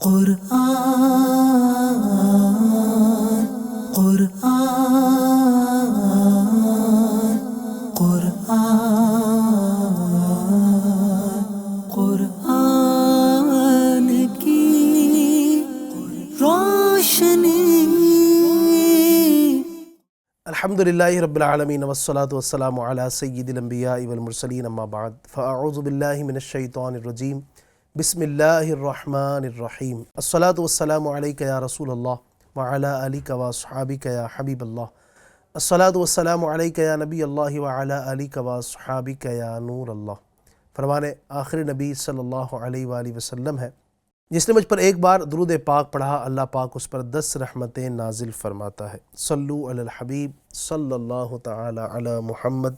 قرآن قرآن قرآن قرآن کی روشنی۔ الحمدللہ رب العالمین والصلاة والسلام علی سید الانبیاء والمرسلین، اما بعد فاعوذ باللہ من الشیطان الرجیم، بسم اللہ الرحمن الرحیم۔ الصلاة والسلام علیک یا رسول اللہ وعلی آلک واصحابک یا حبیب اللہ، الصلاة والسلام علیک یا نبی اللہ وعلی آلک واصحابک یا نور اللہ۔ فرمان آخر نبی صلی اللہ علیہ وآلہ وسلم ہے، جس نے مجھ پر ایک بار درود پاک پڑھا، اللہ پاک اس پر 10 رحمتیں نازل فرماتا ہے۔ صلو علی الحبیب صلی اللہ تعالی علی محمد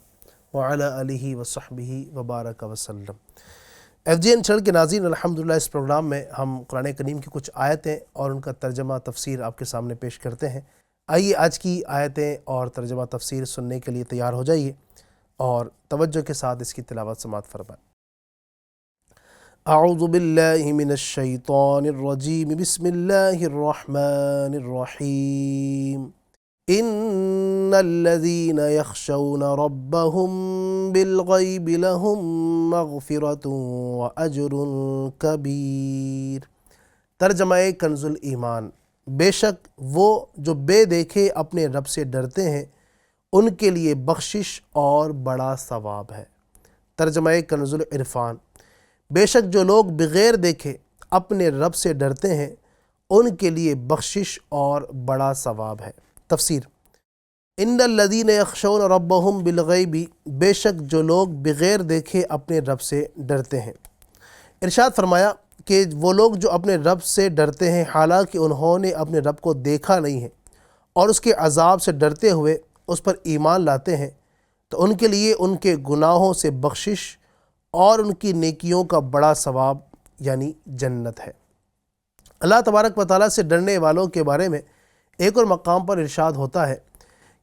وعلی آلہ وصحبہ وبارک وسلم۔ ایف جی این چینل کے ناظرین، الحمدللہ اس پروگرام میں ہم قرآن کریم کی کچھ آیتیں اور ان کا ترجمہ تفسیر آپ کے سامنے پیش کرتے ہیں۔ آئیے آج کی آیتیں اور ترجمہ تفسیر سننے کے لیے تیار ہو جائیے اور توجہ کے ساتھ اس کی تلاوت سماعت فرمائیں۔ اعوذ باللہ من الشیطان الرجیم، بسم اللہ الرحمن الرحیم۔ ان الذین یخشون ربهم بالغیب لهم مغفرۃ واجر کبیر۔ ترجمہ کنز الایمان، بے شک وہ جو بے دیکھے اپنے رب سے ڈرتے ہیں ان کے لیے بخشش اور بڑا ثواب ہے۔ ترجمہ کنز العرفان، بے شک جو لوگ بغیر دیکھے اپنے رب سے ڈرتے ہیں ان کے لیے بخشش اور بڑا ثواب ہے۔ تفسیر، ان الذین یخشون ربهم بالغیب، بے شک جو لوگ بغیر دیکھے اپنے رب سے ڈرتے ہیں۔ ارشاد فرمایا کہ وہ لوگ جو اپنے رب سے ڈرتے ہیں حالانکہ انہوں نے اپنے رب کو دیکھا نہیں ہے اور اس کے عذاب سے ڈرتے ہوئے اس پر ایمان لاتے ہیں، تو ان کے لیے ان کے گناہوں سے بخشش اور ان کی نیکیوں کا بڑا ثواب یعنی جنت ہے۔ اللہ تبارک و تعالیٰ سے ڈرنے والوں کے بارے میں ایک اور مقام پر ارشاد ہوتا ہے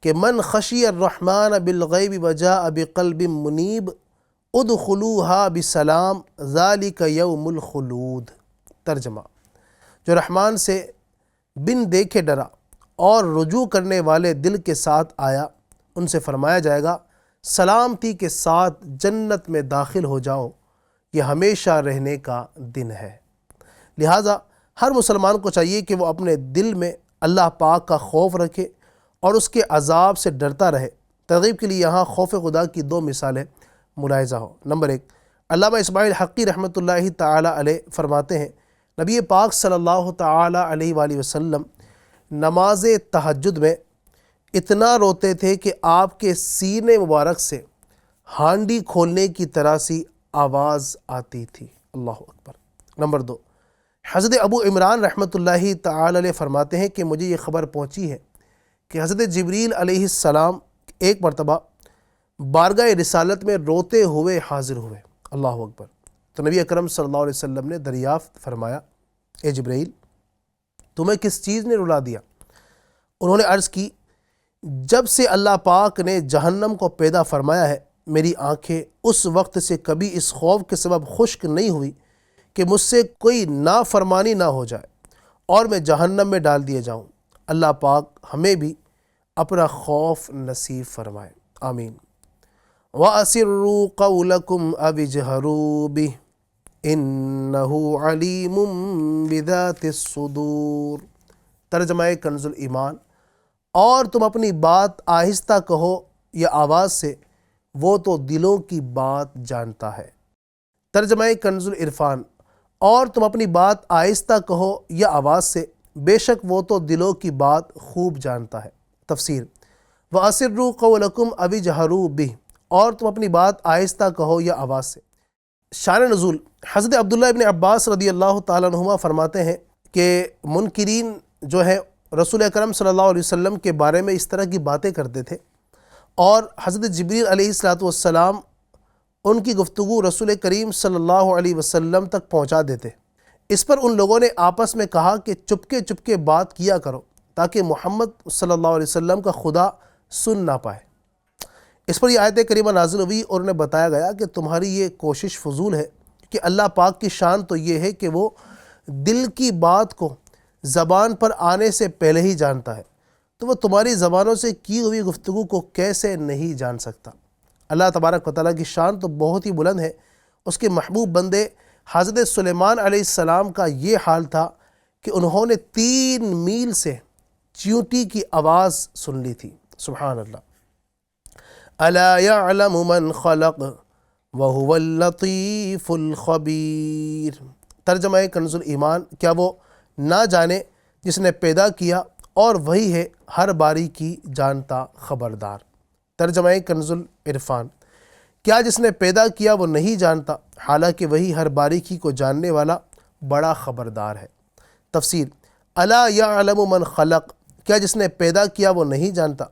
کہ من خشی الرحمن بالغیب وجاء بقلب منیب ادخلوها بسلام ذالک یوم الخلود۔ ترجمہ، جو رحمان سے بن دیکھے ڈرا اور رجوع کرنے والے دل کے ساتھ آیا، ان سے فرمایا جائے گا سلامتی کے ساتھ جنت میں داخل ہو جاؤ، یہ ہمیشہ رہنے کا دن ہے۔ لہٰذا ہر مسلمان کو چاہیے کہ وہ اپنے دل میں اللہ پاک کا خوف رکھے اور اس کے عذاب سے ڈرتا رہے۔ ترغیب کے لیے یہاں خوف خدا کی 2 مثالیں ملاحظہ ہو۔ نمبر 1، علامہ اسماعیل حقی رحمۃ اللہ تعالی علیہ فرماتے ہیں، نبی پاک صلی اللہ تعالی علیہ وآلہ وسلم نماز تہجد میں اتنا روتے تھے کہ آپ کے سینے مبارک سے ہانڈی کھولنے کی طرح سی آواز آتی تھی۔ اللہ اکبر۔ نمبر 2، حضرت ابو عمران رحمۃ اللہ تعالی علیہ فرماتے ہیں کہ مجھے یہ خبر پہنچی ہے کہ حضرت جبریل علیہ السلام ایک مرتبہ بارگاہ رسالت میں روتے ہوئے حاضر ہوئے۔ اللہ اکبر۔ تو نبی اکرم صلی اللہ علیہ وسلم نے دریافت فرمایا، اے جبریل، تمہیں کس چیز نے رلا دیا؟ انہوں نے عرض کی، جب سے اللہ پاک نے جہنم کو پیدا فرمایا ہے، میری آنکھیں اس وقت سے کبھی اس خوف کے سبب خشک نہیں ہوئی کہ مجھ سے کوئی نافرمانی نہ ہو جائے اور میں جہنم میں ڈال دیا جاؤں۔ اللہ پاک ہمیں بھی اپنا خوف نصیب فرمائے، آمین۔ وَأَسِرُّوا قَوْلَكُمْ أَوِ اجْهَرُوا بِهِ إِنَّهُ عَلِيمٌ بِذَاتِ الصُّدُورِ۔ ترجمہ کنز الایمان، اور تم اپنی بات آہستہ کہو یا آواز سے، وہ تو دلوں کی بات جانتا ہے۔ ترجمہ کنز العرفان، اور تم اپنی بات آہستہ کہو یا آواز سے، بے شک وہ تو دلوں کی بات خوب جانتا ہے۔ تفسیر، وَأَسِرُّوا قَوْلَكُمْ أَوِ اجْهَرُوا بِهِ، اور تم اپنی بات آہستہ کہو یا آواز سے۔ شان نزول، حضرت عبداللہ ابن عباس رضی اللہ تعالیٰ عنہما فرماتے ہیں کہ منکرین جو ہے رسول اکرم صلی اللہ علیہ وسلم کے بارے میں اس طرح کی باتیں کرتے تھے اور حضرت جبریل علیہ السلام ان کی گفتگو رسول کریم صلی اللہ علیہ وسلم تک پہنچا دیتے۔ اس پر ان لوگوں نے آپس میں کہا کہ چپکے چپکے بات کیا کرو تاکہ محمد صلی اللہ علیہ وسلم کا خدا سن نہ پائے۔ اس پر یہ آیت کریمہ نازل ہوئی اور انہیں بتایا گیا کہ تمہاری یہ کوشش فضول ہے کہ اللہ پاک کی شان تو یہ ہے کہ وہ دل کی بات کو زبان پر آنے سے پہلے ہی جانتا ہے تو وہ تمہاری زبانوں سے کی ہوئی گفتگو کو کیسے نہیں جان سکتا۔ اللہ تبارک و تعالیٰ کی شان تو بہت ہی بلند ہے۔ اس کے محبوب بندے حضرت سلیمان علیہ السلام کا یہ حال تھا کہ انہوں نے 3 میل سے چیونٹی کی آواز سن لی تھی۔ سبحان اللہ۔ الا یعلم من خلق وهو اللطیف الخبیر۔ ترجمہ کنز الایمان، کیا وہ نہ جانے جس نے پیدا کیا اور وہی ہے ہر باری کی جانتا خبردار۔ ترجمہ کنز العرفان، کیا جس نے پیدا کیا وہ نہیں جانتا حالانکہ وہی ہر باریکی کو جاننے والا بڑا خبردار ہے۔ تفسیر، الا یعلم من خلق، کیا جس نے پیدا کیا وہ نہیں جانتا۔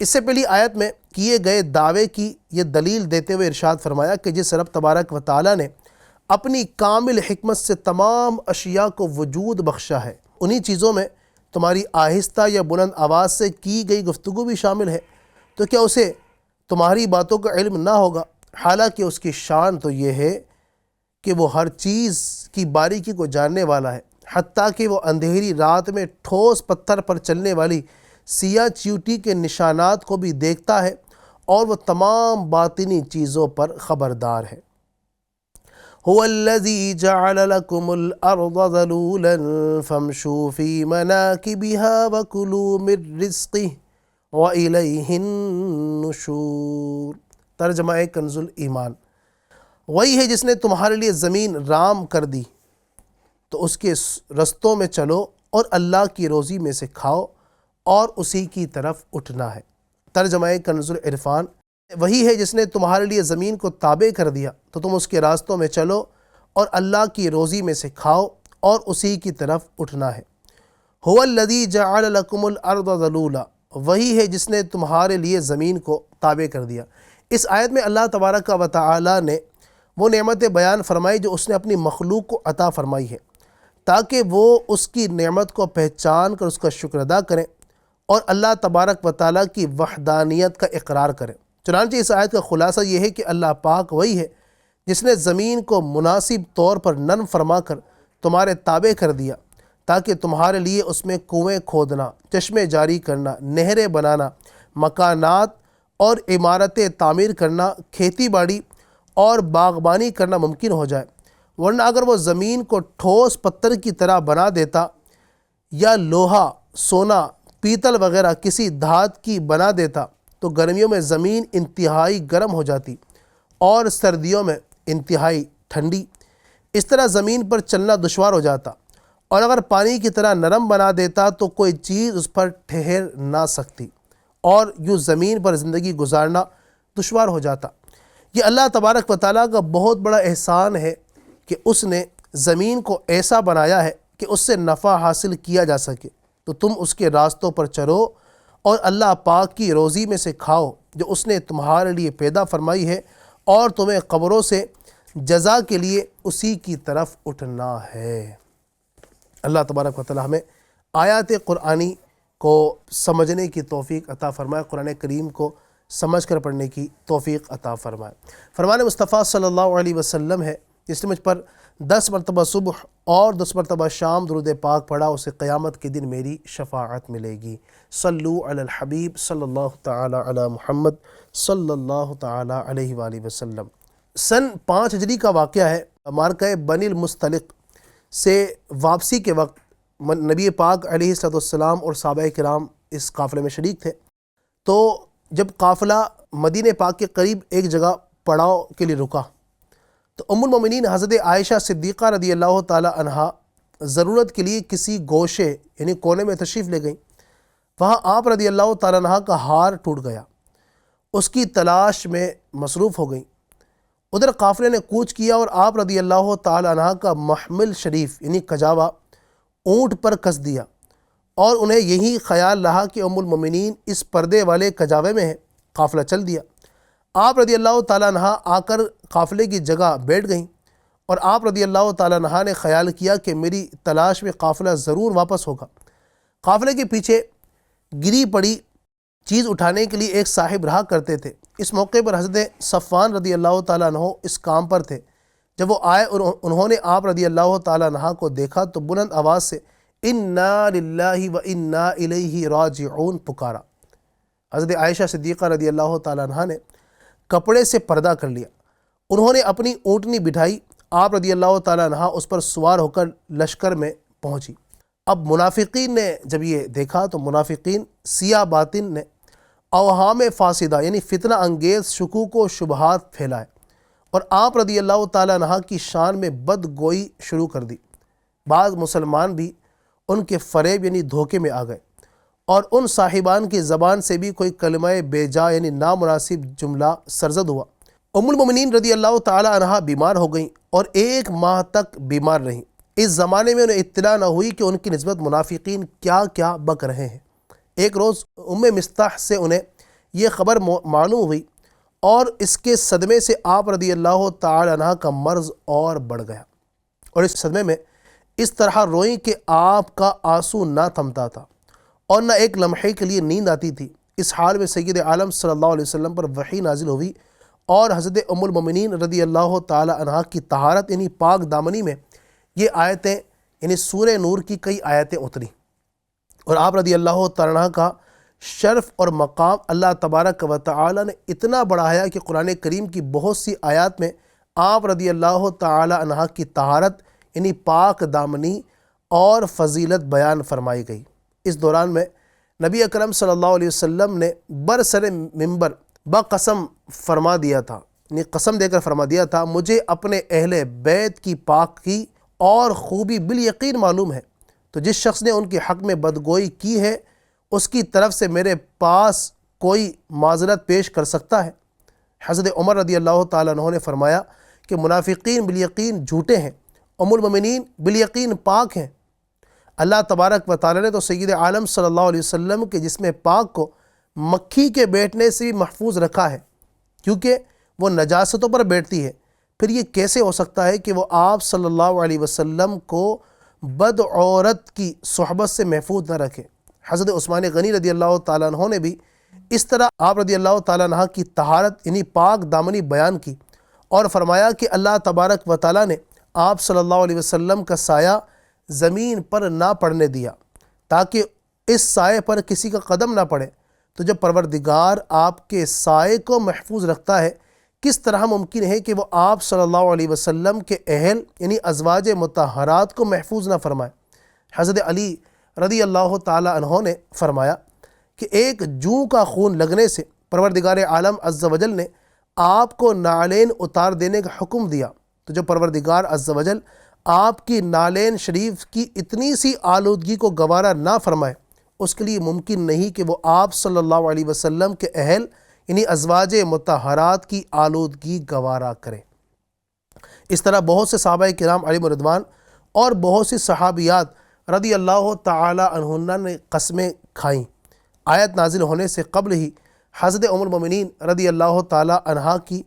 اس سے پہلی آیت میں کیے گئے دعوے کی یہ دلیل دیتے ہوئے ارشاد فرمایا کہ جس رب تبارک و تعالیٰ نے اپنی کامل حکمت سے تمام اشیاء کو وجود بخشا ہے، انہی چیزوں میں تمہاری آہستہ یا بلند آواز سے کی گئی گفتگو بھی شامل ہے، تو کیا اسے تمہاری باتوں کا علم نہ ہوگا؟ حالانکہ اس کی شان تو یہ ہے کہ وہ ہر چیز کی باریکی کو جاننے والا ہے، حتیٰ کہ وہ اندھیری رات میں ٹھوس پتھر پر چلنے والی سیاہ چیونٹی کے نشانات کو بھی دیکھتا ہے اور وہ تمام باطنی چیزوں پر خبردار ہے۔ هو الذي جعل لكم الأرض ذلولا فامشوا في مناكبها وكلوا من رزقه وإليه النشور۔ ترجمہ کنز الایمان، وہی ہے جس نے تمہارے لیے زمین رام کر دی تو اس کے رستوں میں چلو اور اللہ کی روزی میں سے کھاؤ اور اسی کی طرف اٹھنا ہے۔ ترجمہ کنز العرفان، وہی ہے جس نے تمہارے لیے زمین کو تابع کر دیا تو تم اس کے راستوں میں چلو اور اللہ کی روزی میں سے کھاؤ اور اسی کی طرف اٹھنا ہے۔ هو الذی جعل لکم الارض ذلولا، وہی ہے جس نے تمہارے لیے زمین کو تابع کر دیا۔ اس آیت میں اللہ تبارک و تعالی نے وہ نعمتیں بیان فرمائی جو اس نے اپنی مخلوق کو عطا فرمائی ہے تاکہ وہ اس کی نعمت کو پہچان کر اس کا شکر ادا کریں اور اللہ تبارک و تعالیٰ کی وحدانیت کا اقرار کریں۔ چنانچہ اس آیت کا خلاصہ یہ ہے کہ اللہ پاک وہی ہے جس نے زمین کو مناسب طور پر نرم فرما کر تمہارے تابع کر دیا تاکہ تمہارے لیے اس میں کنویں کھودنا، چشمے جاری کرنا، نہریں بنانا، مکانات اور عمارتیں تعمیر کرنا، کھیتی باڑی اور باغبانی کرنا ممکن ہو جائے، ورنہ اگر وہ زمین کو ٹھوس پتھر کی طرح بنا دیتا یا لوہا، سونا، پیتل وغیرہ کسی دھات کی بنا دیتا تو گرمیوں میں زمین انتہائی گرم ہو جاتی اور سردیوں میں انتہائی ٹھنڈی۔ اس طرح زمین پر چلنا دشوار ہو جاتا، اور اگر پانی کی طرح نرم بنا دیتا تو کوئی چیز اس پر ٹھہر نہ سکتی اور یوں زمین پر زندگی گزارنا دشوار ہو جاتا۔ یہ اللہ تبارک و تعالیٰ کا بہت بڑا احسان ہے کہ اس نے زمین کو ایسا بنایا ہے کہ اس سے نفع حاصل کیا جا سکے، تو تم اس کے راستوں پر چلو اور اللہ پاک کی روزی میں سے کھاؤ جو اس نے تمہارے لیے پیدا فرمائی ہے، اور تمہیں قبروں سے جزا کے لیے اسی کی طرف اٹھنا ہے۔ اللہ تبارک و تعالی ہمیں آیات قرآنی کو سمجھنے کی توفیق عطا فرمائے، قرآن کریم کو سمجھ کر پڑھنے کی توفیق عطا فرمائے۔ فرمان مصطفیٰ صلی اللہ علیہ وسلم ہے، جس نے مجھ پر 10 مرتبہ صبح اور 10 مرتبہ شام درود پاک پڑھا اسے قیامت کے دن میری شفاعت ملے گی۔ صلو علی الحبیب صلی اللہ تعالی علی محمد صلی اللہ تعالی علیہ وآلہ وسلم۔ سن 5 ہجری کا واقعہ ہے۔ معرکہ بنی المصطلق سے واپسی کے وقت نبی پاک علیہ السلام اور صحابہ کرام اس قافلے میں شریک تھے، تو جب قافلہ مدینہ پاک کے قریب ایک جگہ پڑاؤ کے لیے رکا تو ام المومنین حضرت عائشہ صدیقہ رضی اللہ تعالی عنہا ضرورت کے لیے کسی گوشے یعنی کونے میں تشریف لے گئیں۔ وہاں آپ رضی اللہ تعالی عنہ کا ہار ٹوٹ گیا، اس کی تلاش میں مصروف ہو گئیں۔ ادھر قافلے نے کوچ کیا اور آپ رضی اللہ تعالی عنہ کا محمل شریف یعنی کجاوا اونٹ پر کس دیا، اور انہیں یہی خیال رہا کہ ام المومنین اس پردے والے کجاوے میں ہیں۔ قافلہ چل دیا۔ آپ رضی اللہ تعالیٰ عنہ آ کر قافلے کی جگہ بیٹھ گئیں، اور آپ رضی اللہ تعالیٰ عنہ نے خیال کیا کہ میری تلاش میں قافلہ ضرور واپس ہوگا۔ قافلے کے پیچھے گری پڑی چیز اٹھانے کے لیے ایک صاحب رہا کرتے تھے۔ اس موقع پر حضرت صفوان رضی اللہ تعالیٰ عنہ اس کام پر تھے، جب وہ آئے اور انہوں نے آپ رضی اللہ تعالیٰ عنہ کو دیکھا تو بلند آواز سے انا للہ و انا الیہ راجعون پکارا۔ حضرت عائشہ صدیقہ رضی اللہ تعالیٰ عنہ نے کپڑے سے پردہ کر لیا، انہوں نے اپنی اونٹنی بٹھائی، آپ رضی اللہ تعالیٰ عنہ اس پر سوار ہو کر لشکر میں پہنچی۔ اب منافقین نے جب یہ دیکھا تو منافقین سیاہ باطن نے اوہام فاسدہ یعنی فتنہ انگیز شکوک و شبہات پھیلائے اور آپ رضی اللہ تعالیٰ عنہ کی شان میں بدگوئی شروع کر دی۔ بعض مسلمان بھی ان کے فریب یعنی دھوکے میں آ گئے اور ان صاحبان کی زبان سے بھی کوئی کلمہ بے جا یعنی نامناسب جملہ سرزد ہوا۔ ام المومنین رضی اللہ تعالیٰ عنہ بیمار ہو گئیں اور 1 ماہ تک بیمار رہیں۔ اس زمانے میں انہیں اطلاع نہ ہوئی کہ ان کی نسبت منافقین کیا کیا بک رہے ہیں۔ ایک روز ام مستح سے انہیں یہ خبر معلوم ہوئی اور اس کے صدمے سے آپ رضی اللہ تعالی عنہ کا مرض اور بڑھ گیا اور اس صدمے میں اس طرح روئیں کہ آپ کا آنسو نہ تھمتا تھا اور نہ ایک لمحے کے لیے نیند آتی تھی۔ اس حال میں سید عالم صلی اللہ علیہ وسلم پر وحی نازل ہوئی اور حضرت ام المومنین رضی اللہ تعالی عنہ کی طہارت یعنی پاک دامنی میں یہ آیتیں یعنی سورہ نور کی کئی آیتیں اتری اور آپ رضی اللہ تعالی عنہ کا شرف اور مقام اللہ تبارک و تعالی نے اتنا بڑھایا کہ قرآن کریم کی بہت سی آیات میں آپ رضی اللہ تعالی عنہ کی طہارت یعنی پاک دامنی اور فضیلت بیان فرمائی گئی۔ اس دوران میں نبی اکرم صلی اللہ علیہ وسلم نے برسر منبر بقسم فرما دیا تھا یعنی قسم دے کر فرما دیا تھا، مجھے اپنے اہل بیت کی پاکی اور خوبی بالیقین معلوم ہے، تو جس شخص نے ان کے حق میں بدگوئی کی ہے اس کی طرف سے میرے پاس کوئی معذرت پیش کر سکتا ہے؟ حضرت عمر رضی اللہ تعالیٰ عنہ نے فرمایا کہ منافقین بالیقین جھوٹے ہیں، ام المومنین بالیقین پاک ہیں۔ اللہ تبارک و تعالیٰ نے تو سید عالم صلی اللہ علیہ وسلم کے جسم پاک کو مکھی کے بیٹھنے سے بھی محفوظ رکھا ہے کیونکہ وہ نجاستوں پر بیٹھتی ہے، پھر یہ کیسے ہو سکتا ہے کہ وہ آپ صلی اللہ علیہ وسلم کو بد عورت کی صحبت سے محفوظ نہ رکھے؟ حضرت عثمان غنی رضی اللہ تعالیٰ عنہ نے بھی اس طرح آپ رضی اللہ تعالیٰ عنہ کی طہارت یعنی پاک دامنی بیان کی اور فرمایا کہ اللہ تبارک و تعالیٰ نے آپ صلی اللہ علیہ وسلم کا سایہ زمین پر نہ پڑنے دیا تاکہ اس سائے پر کسی کا قدم نہ پڑے، تو جب پروردگار آپ کے سائے کو محفوظ رکھتا ہے کس طرح ممکن ہے کہ وہ آپ صلی اللہ علیہ وسلم کے اہل یعنی ازواج مطہرات کو محفوظ نہ فرمائے؟ حضرت علی رضی اللہ تعالی عنہ نے فرمایا کہ ایک جوں کا خون لگنے سے پروردگار عالم عز و جل نے آپ کو نالین اتار دینے کا حکم دیا، تو جب پروردگار عز و جل آپ کی نالین شریف کی اتنی سی آلودگی کو گوارا نہ فرمائے، اس کے لیے ممکن نہیں کہ وہ آپ صلی اللہ علیہ وسلم کے اہل یعنی ازواج مطہرات کی آلودگی گوارا کرے۔ اس طرح بہت سے صحابہ کرام علیہم رضوان اور بہت سی صحابیات رضی اللہ تعالی عنہن نے قسمیں کھائیں۔ آیت نازل ہونے سے قبل ہی حضرت ام المومنین رضی اللہ تعالی عنہا کی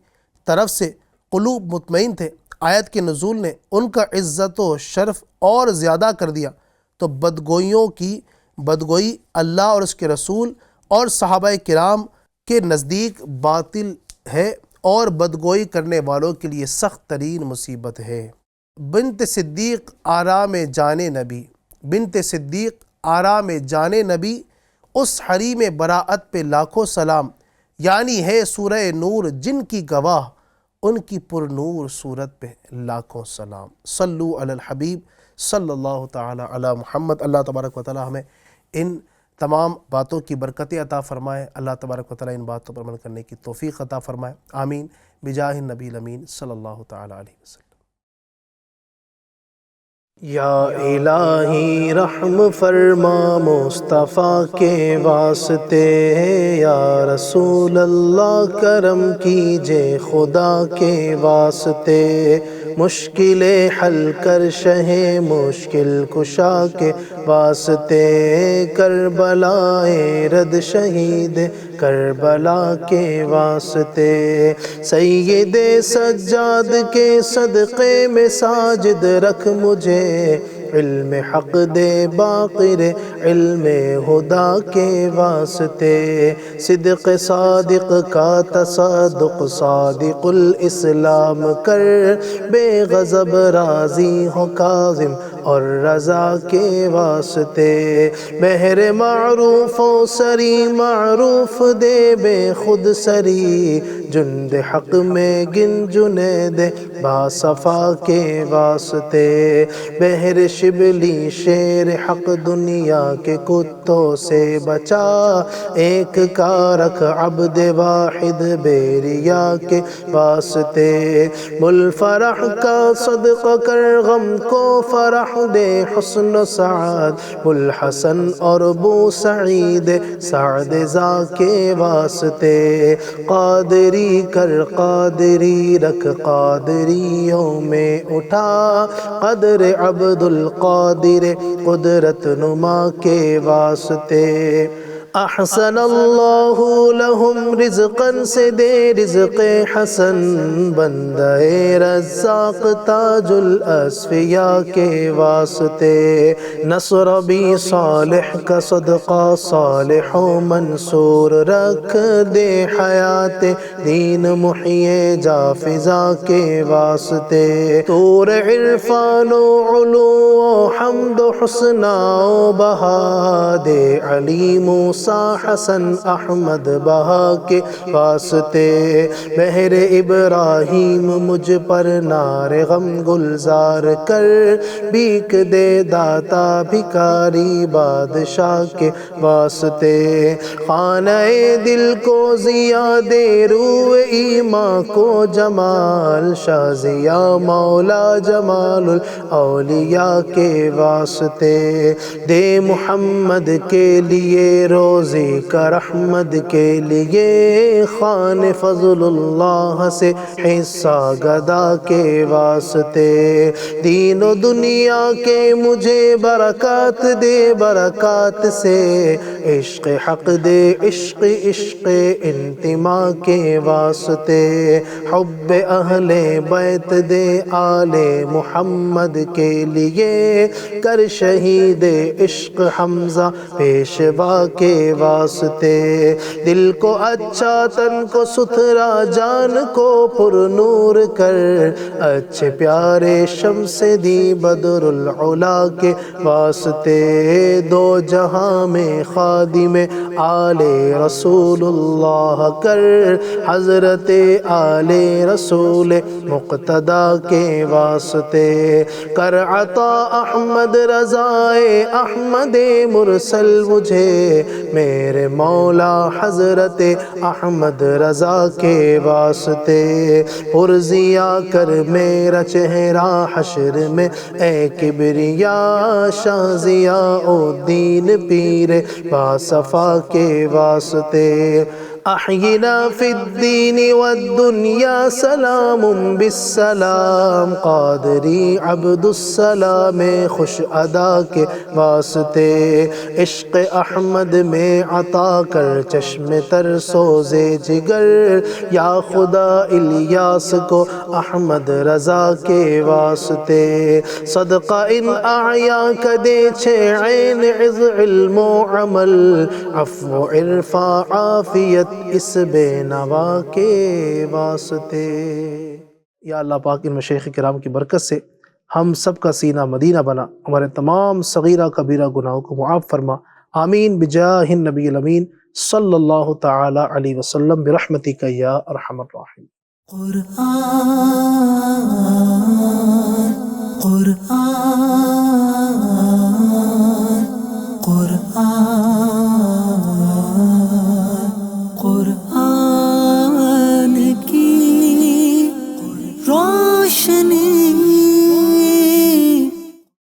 طرف سے قلوب مطمئن تھے۔ آیت کے نزول نے ان کا عزت و شرف اور زیادہ کر دیا، تو بدگوئی اللہ اور اس کے رسول اور صحابہ کرام کے نزدیک باطل ہے اور بدگوئی کرنے والوں کے لیے سخت ترین مصیبت ہے۔ بنت صدیق آرام جان نبی، بنت صدیق آرام جان نبی، اس حریم براعت پہ لاکھوں سلام، یعنی ہے سورہ نور جن کی گواہ، ان کی پر نور صورت پہ لاکھوں سلام۔ صلو علی الحبیب صلی اللہ تعالی علی محمد۔ اللہ تبارک و تعالی ہمیں ان تمام باتوں کی برکتیں عطا فرمائے، اللہ تبارک و تعالی ان باتوں پر عمل کرنے کی توفیق عطا فرمائے، آمین بجاہ النبی الامین صلی اللہ تعالی علیہ وسلم۔ یا الہی رحم فرما مصطفیٰ کے واسطے، یا رسول اللہ کرم کیجے خدا کے واسطے، مشکل حل کر شہ مشکل کشا کے واسطے، کربلائے رد شہید کربلا کے واسطے، سید سجاد کے صدقے میں ساجد رکھ مجھے، علم حق دے باقر علم خدا کے واسطے، صدق صادق کا تصدق صادق الاسلام کر، بے غضب راضی ہو کاظم اور رضا کے واسطے، بہر معروف و سری معروف دے بے خود سری، جند حق میں گن جنید باصفا کے واسطے، بہر شبلی شیر حق دنیا کے کتوں سے بچا، ایک کارک عبد واحد بیریا کے واسطے، بلفرح کا صدقہ کر غم کو فرح دے حسن و سعاد، بلحسن اور بو سعید سعد زا کے واسطے، قادری کر قادری رکھ قادریوں میں اٹھا، قدر عبد القادر قدرت نما کے واسطے، احسن اللہ لہم رزقا سے دے رزق حسن، بندہ رزاق تاج الاصفیاء کے واسطے، نصر بھی صالح کا صدقہ صالح و منصور، رکھ دے حیات دین محیے جا فضا کے واسطے، طور عرفان و علو و حمد و حسنہ و بہا دے علی موسیٰ حسن احمد بہا کے واسطے، بہر ابراہیم مجھ پر نار غم گلزار کر، بھیک دے داتا بھکاری بادشاہ کے واسطے، خانہ دل کو ضیا دے روح ایمان کو جمال، شاہ ضیا مولا جمال الاولیاء کے واسطے، دے محمد کے لیے روزی کا رحمت کے لیے، خان فضل اللہ سے حصہ گدا کے واسطے، دین و دنیا کے مجھے برکات دے برکات سے، عشق حق دے عشق عشق انتما کے واسطے، حب اہل بیت دے آل محمد کے لیے، کر شہید عشق حمزہ پیشوا کے واسطے، دل کو اچھا تن کو ستھرا جان کو پر نور کر، اچھے پیارے شمس دی بدر العلا کے واسطے، دو جہاں میں خادم آل رسول اللہ کر، حضرت آل رسول مقتدی کے واسطے، کر عطا احمد رضائے احمد مرسل مجھے، میرے مولا حضرت احمد رضا کے واسطے، پرزیا کر میرا چہرہ حشر میں اے کبریا، شاہ ضیاء الدین پیر باصفا کے واسطے، احینا فی الدین والدنیا سلام بالسلام، قادری عبد السلام خوش ادا کے واسطے، عشق احمد میں عطا کر چشم تر سوزے جگر، یا خدا الیاس کو احمد رضا کے واسطے، صدقہ ان اعیا کا دے چھ عین عز علم و عمل، عفو عرفا عافیت اس بے نوا کے واسطے۔ یا اللہ پاک ان مشایخ کرام کی برکت سے ہم سب کا سینہ مدینہ بنا، ہمارے تمام صغیرہ کبیرہ گناہوں کو معاف فرما، آمین بجاہ النبی الامین صلی اللہ تعالی علیہ وسلم برحمتک یا ارحم الراحمین۔ قرآن کی روشنی